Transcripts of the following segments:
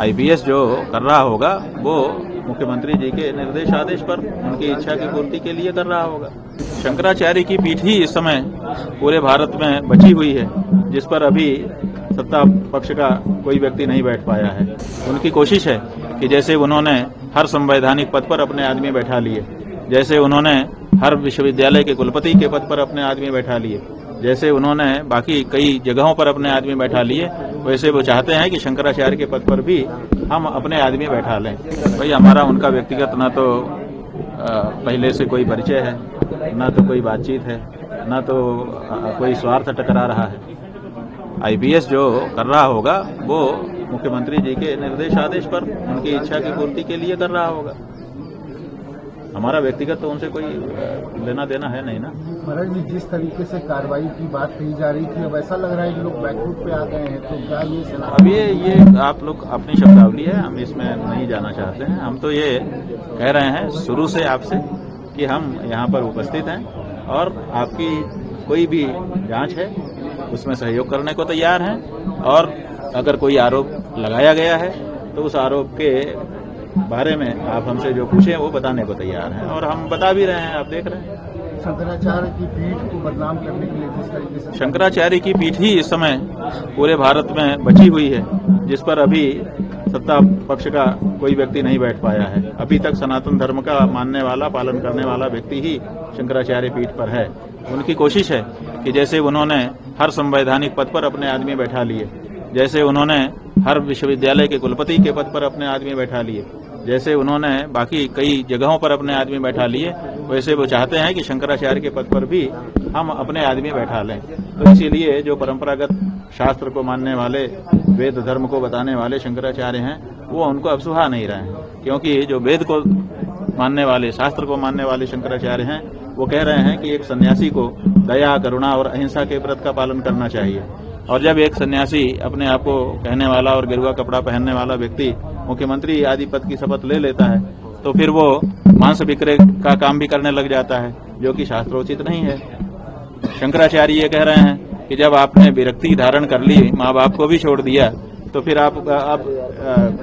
IPS जो कर रहा होगा वो मुख्यमंत्री जी के निर्देश आदेश पर उनकी इच्छा की पूर्ति के लिए कर रहा होगा। शंकराचार्य की पीठ ही इस समय पूरे भारत में बची हुई है, जिस पर अभी सत्ता पक्ष का कोई व्यक्ति नहीं बैठ पाया है। उनकी कोशिश है कि जैसे उन्होंने हर संवैधानिक पद पर अपने आदमी बैठा लिए, जैसे उन्होंने हर विश्वविद्यालय के कुलपति के पद पर अपने आदमी बैठा लिए, जैसे उन्होंने बाकी कई जगहों पर अपने आदमी बैठा लिए, वैसे वो चाहते हैं कि शंकराचार्य के पद पर भी हम अपने आदमी बैठा लें। भाई हमारा उनका व्यक्तिगत ना तो पहले से कोई परिचय है, ना तो कोई बातचीत है, ना तो कोई स्वार्थ टकरा रहा है। आईपीएस जो कर रहा होगा वो मुख्यमंत्री जी के निर्देश आदेश पर उनकी इच्छा की पूर्ति के लिए कर रहा होगा। हमारा व्यक्तिगत तो उनसे कोई लेना देना है नहीं ना। महाराज जी, जिस तरीके से कार्रवाई की बात कही जा रही थी, अब ऐसा लग रहा है कि लोग बैकफुट पे आ गए हैं, तो क्या ये अब ये आप लोग अपनी शब्दावली है, हम इसमें नहीं जाना चाहते हैं। हम तो ये कह रहे हैं शुरू से आपसे कि हम यहाँ पर उपस्थित हैं और आपकी कोई भी जांच है उसमें सहयोग करने को तैयार हैं, और अगर कोई आरोप लगाया गया है तो उस आरोप के बारे में आप हमसे जो पूछें वो बताने को तैयार हैं, और हम बता भी रहे हैं, आप देख रहे हैं। शंकराचार्य की पीठ को बदनाम करने के लिए जिस तरीके से शंकराचार्य की पीठ ही इस समय पूरे भारत में बची हुई है, जिस पर अभी सत्ता पक्ष का कोई व्यक्ति नहीं बैठ पाया है। अभी तक सनातन धर्म का मानने वाला, पालन करने वाला व्यक्ति ही शंकराचार्य पीठ पर है। उनकी कोशिश है कि जैसे उन्होंने हर संवैधानिक पद पर अपने आदमी बैठा लिए, जैसे उन्होंने हर विश्वविद्यालय के कुलपति के पद पर अपने आदमी बैठा लिए, जैसे उन्होंने बाकी कई जगहों पर अपने आदमी बैठा लिए, वैसे वो चाहते हैं कि शंकराचार्य के पद पर भी हम अपने आदमी बैठा लें। तो इसीलिए जो परंपरागत शास्त्र को मानने वाले, वेद धर्म को बताने वाले शंकराचार्य हैं, वो उनको अब सुहा नहीं रहे हैं, क्योंकि जो वेद को मानने वाले, शास्त्र को मानने वाले शंकराचार्य हैं, वो कह रहे हैं कि एक सन्यासी को दया, करुणा और अहिंसा के व्रत का पालन करना चाहिए। और जब एक सन्यासी, अपने आप को कहने वाला और गेरुआ कपड़ा पहनने वाला व्यक्ति मुख्यमंत्री आदि पद की शपथ ले लेता है, तो फिर वो मांस विक्रय का काम भी करने लग जाता है, जो कि शास्त्रोचित नहीं है। शंकराचार्य ये कह रहे हैं कि जब आपने विरक्ति धारण कर ली, माँ बाप को भी छोड़ दिया, तो फिर आप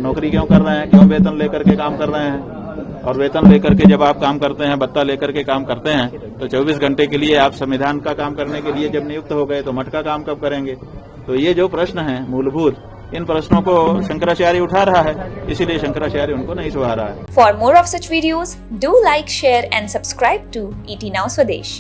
नौकरी क्यों कर रहे हैं, क्यों वेतन लेकर के काम कर रहे हैं? और वेतन लेकर के जब आप काम करते हैं, भत्ता लेकर के काम करते हैं, तो 24 घंटे के लिए आप संविधान का काम करने के लिए जब नियुक्त हो गए तो मठ का काम कब करेंगे? तो ये जो प्रश्न है मूलभूत, इन प्रश्नों को शंकराचार्य उठा रहा है, इसीलिए शंकराचार्य उनको नहीं सुहा रहा है। For more of such videos, do like, share and subscribe to ET Now Swadesh।